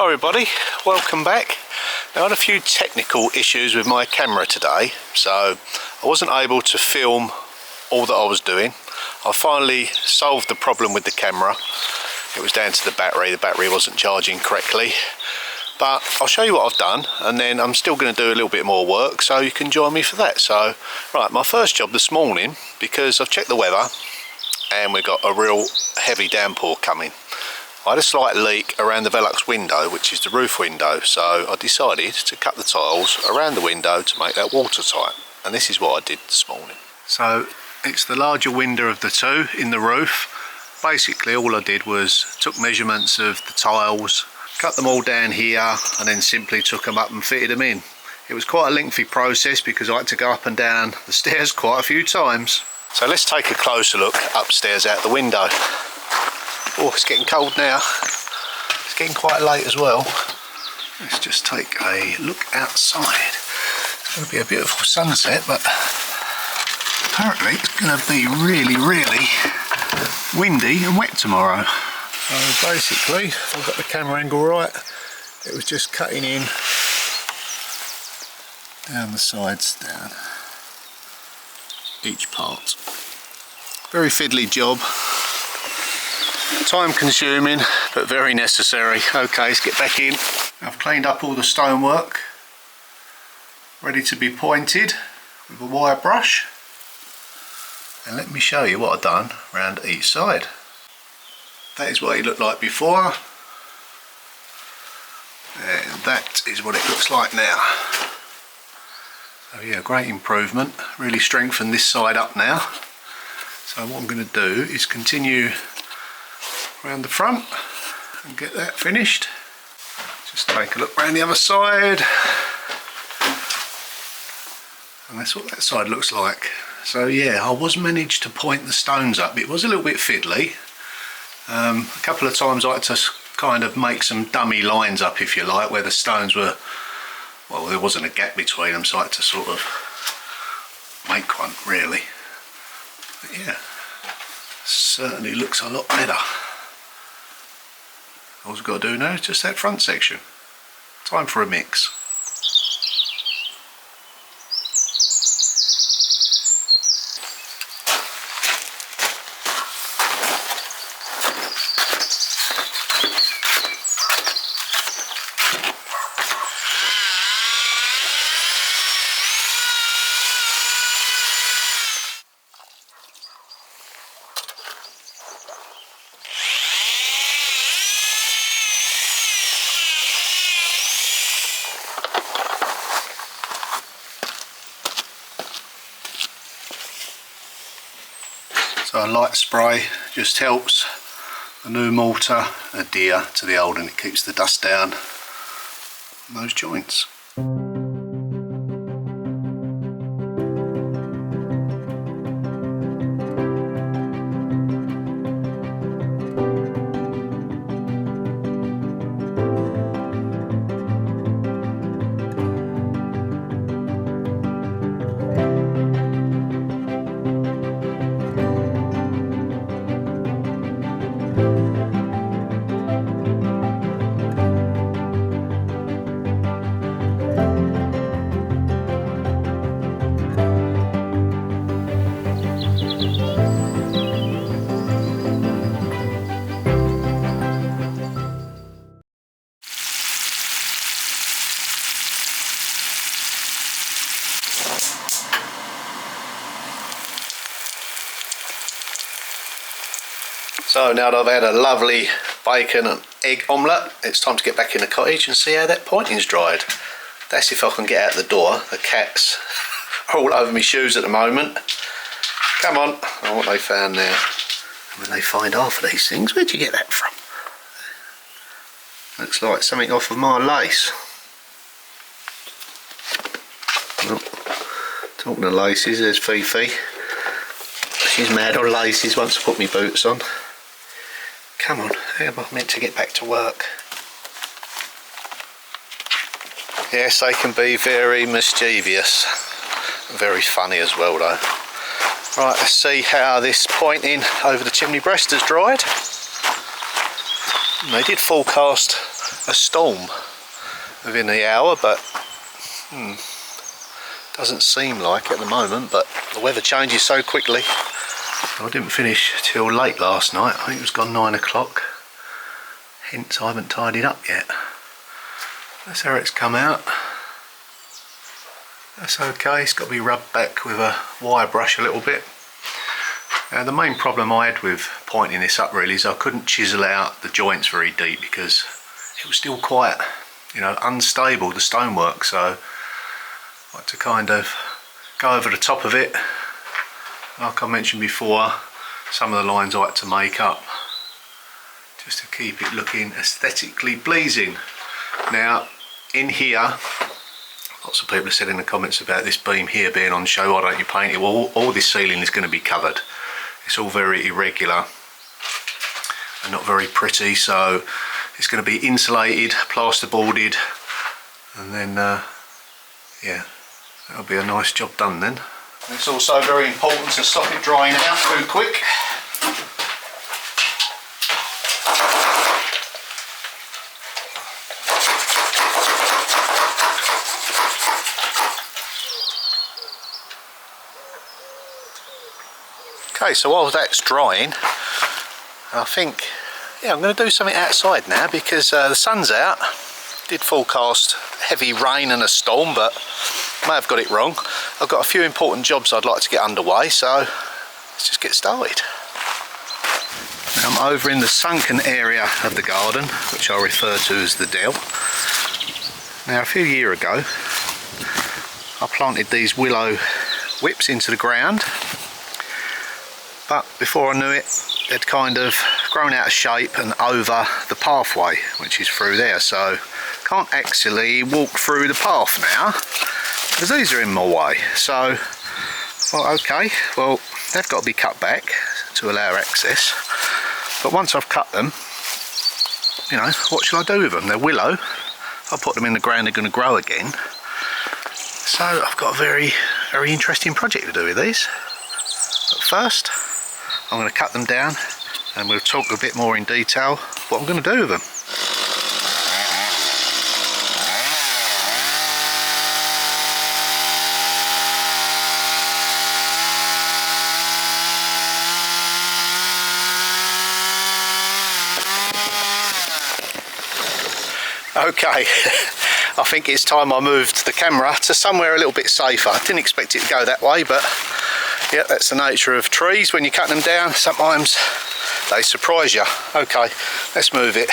Hi everybody, welcome back. Now, I had a few technical issues with my camera today, so I wasn't able to film all that I was doing. I finally solved the problem with the camera. It was down to the battery wasn't charging correctly. But I'll show you what I've done, and then I'm still going to do a little bit more work, so you can join me for that. So, right, my first job this morning, because I've checked the weather and we've got a real heavy downpour coming. I had a slight leak around the Velux window, which is the roof window, so I decided to cut the tiles around the window to make that watertight, and this is what I did this morning. So it's the larger window of the two in the roof. Basically all I did was took measurements of the tiles, cut them all down here, and then simply took them up and fitted them in. It was quite a lengthy process because I had to go up and down the stairs quite a few times. So let's take a closer look upstairs out the window. Oh, it's getting cold now. It's getting quite late as well. Let's just take a look outside. It's going to be a beautiful sunset, but apparently it's going to be really windy and wet tomorrow. So basically, I've got the camera angle right. It was just cutting in down the sides down each part. Very fiddly job. Time consuming, but very necessary. Okay, let's get back in. I've cleaned up all the stonework, ready to be pointed with a wire brush. And let me show you what I've done around each side. That is what it looked like before, and that is what it looks like now. So yeah, great improvement. Really strengthened this side up now. So what I'm going to do is continue around the front and get that finished. Just take a look around the other side, and that's what that side looks like. So yeah, I was managed to point the stones up. It was a little bit fiddly. A couple of times I had to kind of make some dummy lines up, if you like, where the stones were, well, there wasn't a gap between them, so I had to sort of make one really. But yeah, certainly looks a lot better. All we've got to do now is just that front section. Time for a mix. So a light spray just helps the new mortar adhere to the old, and it keeps the dust down on those joints. So now that I've had a lovely bacon and egg omelette, it's time to get back in the cottage and see how that pointing's dried. That's if I can get out the door. The cats are all over my shoes at the moment. Come on. Oh, what they found now. When they find half of these things, where'd you get that from? Looks like something off of my lace. Well, talking of laces, there's Fifi. She's mad on laces once I put my boots on. Come on, how am I meant to get back to work? Yes, they can be very mischievous. Very funny as well though. Right, let's see how this pointing over the chimney breast has dried. And they did forecast a storm within the hour, but doesn't seem like it at the moment. But the weather changes so quickly. I didn't finish till late last night. I think it was gone 9 o'clock. Hence I haven't tidied up yet. That's how it's come out. That's okay. It's got to be rubbed back with a wire brush a little bit. The main problem I had with pointing this up really is I couldn't chisel out the joints very deep because it was still quite, you know, unstable, the stonework. So I had to kind of go over the top of it. Like I mentioned before, some of the lines I had to make up just to keep it looking aesthetically pleasing. Now in here, lots of people have said in the comments about this beam here being on show, why don't you paint it? Well, all this ceiling is going to be covered. It's all very irregular and not very pretty, so it's going to be insulated, plasterboarded, and then yeah, that'll be a nice job done then. And it's also very important to stop it drying out too quick. Okay, so while that's drying, I think, yeah, I'm going to do something outside now because the sun's out. Did forecast heavy rain and a storm, but may have got it wrong. I've got a few important jobs I'd like to get underway, so let's just get started. Now I'm over in the sunken area of the garden, which I refer to as the dell. Now a few years ago, I planted these willow whips into the ground. But before I knew it, they'd kind of grown out of shape and over the pathway, which is through there. So can't actually walk through the path now because these are in my way. So, well, okay, well, they've got to be cut back to allow access. But once I've cut them, you know, what shall I do with them? They're willow. If I put them in the ground, they're going to grow again. So I've got a very, very interesting project to do with these. But first, I'm going to cut them down and we'll talk a bit more in detail what I'm going to do with them. Okay, I think it's time I moved the camera to somewhere a little bit safer. I didn't expect it to go that way, but yeah, that's the nature of trees. When you cut them down, sometimes they surprise you. Okay, let's move it.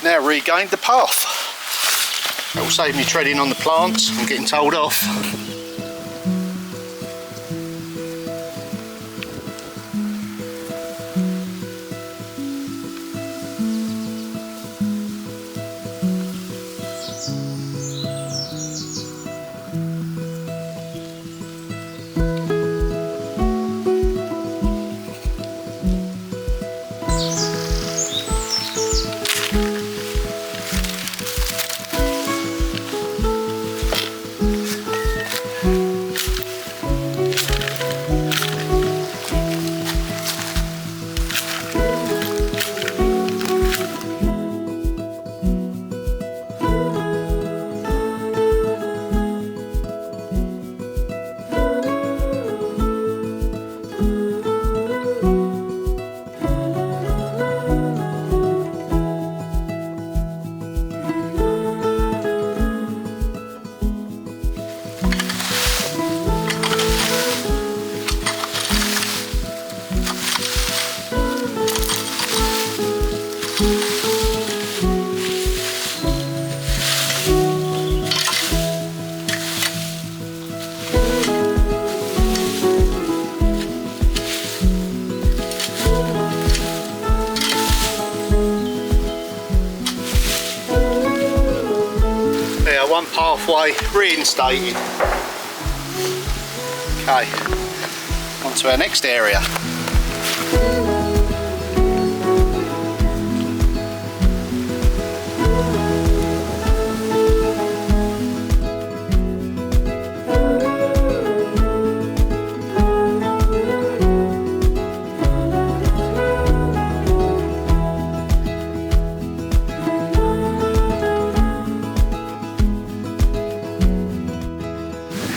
Now regained the path. That will save me treading on the plants and getting told off. way reinstated. Okay, on to our next area.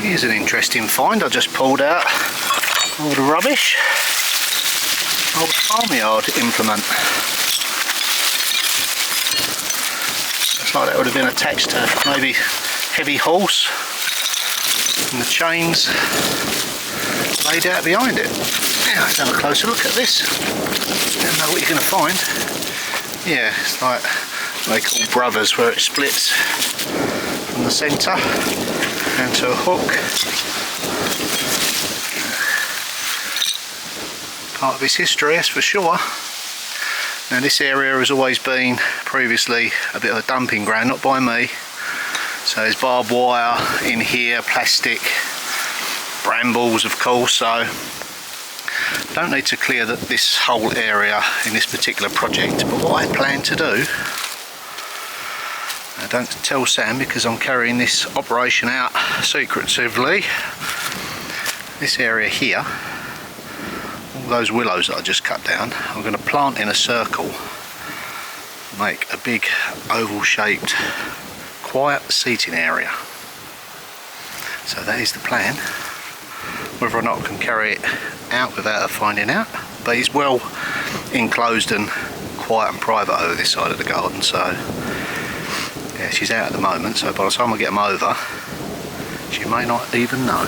Here's an interesting find. I just pulled out all the rubbish. Old farmyard implement. Looks like that would have been attached to maybe heavy horse, and the chains laid out behind it. Now let's have a closer look at this. Don't know what you're going to find. Yeah, it's like they call brothers, where it splits from the centre down to a hook. Part of its history, that's for sure. Now this area has always been previously a bit of a dumping ground, not by me. So there's barbed wire in here, plastic, brambles of course, so don't need to clear this whole area in this particular project. But what I plan to do, I don't tell Sam because I'm carrying this operation out secretively. This area here, all those willows that I just cut down, I'm going to plant in a circle, make a big oval shaped quiet seating area. So that is the plan. Whether or not I can carry it out without her finding out, but it's well enclosed and quiet and private over this side of the garden, so yeah, she's out at the moment, so by the time I get them over, she may not even know.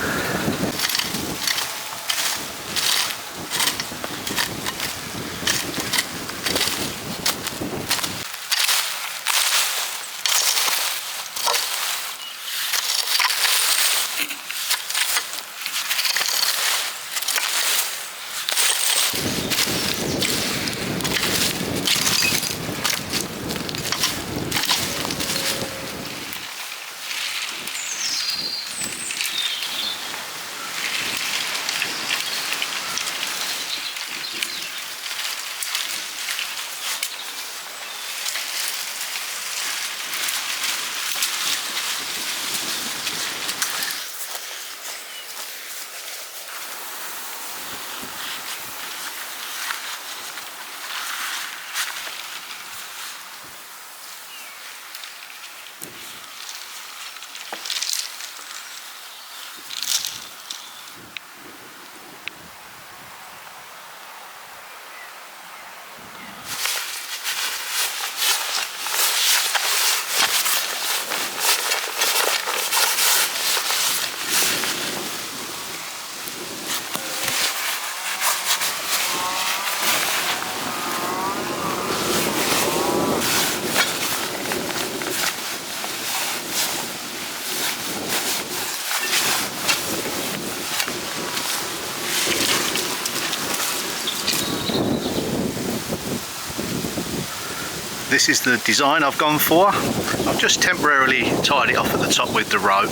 This is the design I've gone for. I've just temporarily tied it off at the top with the rope.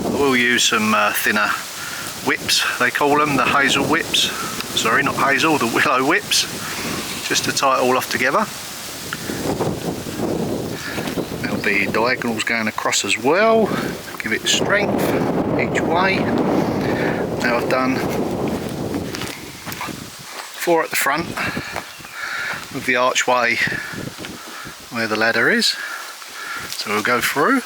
I will use some thinner whips, they call them, the hazel whips. Sorry, not hazel, the willow whips, just to tie it all off together. There'll be diagonals going across as well, give it strength each way. Now I've done 4 at the front with the archway where the ladder is, so we'll go through.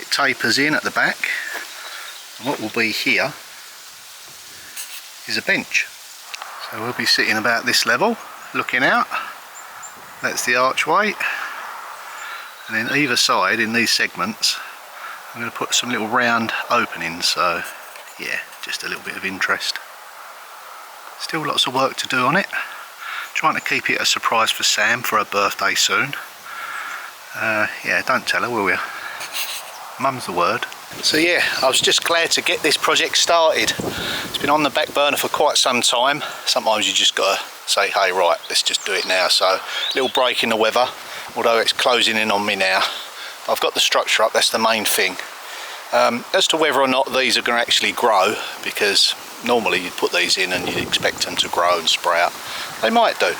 It tapers in at the back, and what will be here is a bench. So we'll be sitting about this level, looking out. That's the archway, and then either side in these segments I'm going to put some little round openings, so yeah, just a little bit of interest. Still lots of work to do on it. Trying to keep it a surprise for Sam for her birthday soon. Yeah, don't tell her, will you? Mum's the word. So yeah, I was just glad to get this project started. It's been on the back burner for quite some time. Sometimes you just gotta say, hey right, let's just do it now. So, little break in the weather, although it's closing in on me now. I've got the structure up, that's the main thing. As to whether or not these are going to actually grow, because normally you'd put these in and you'd expect them to grow and sprout. They might do.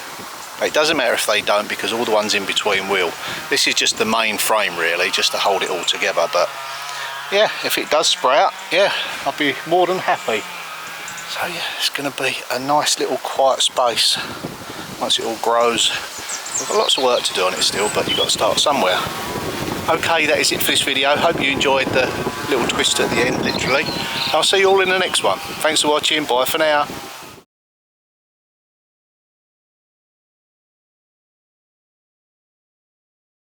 But it doesn't matter if they don't, because all the ones in between will. This is just the main frame really, just to hold it all together. But yeah, if it does sprout, yeah, I'll be more than happy. So yeah, it's going to be a nice little quiet space once it all grows. We've got lots of work to do on it still, but you've got to start somewhere. Okay, that is it for this video. Hope you enjoyed the little twist at the end, literally. I'll see you all in the next one. Thanks for watching. Bye for now.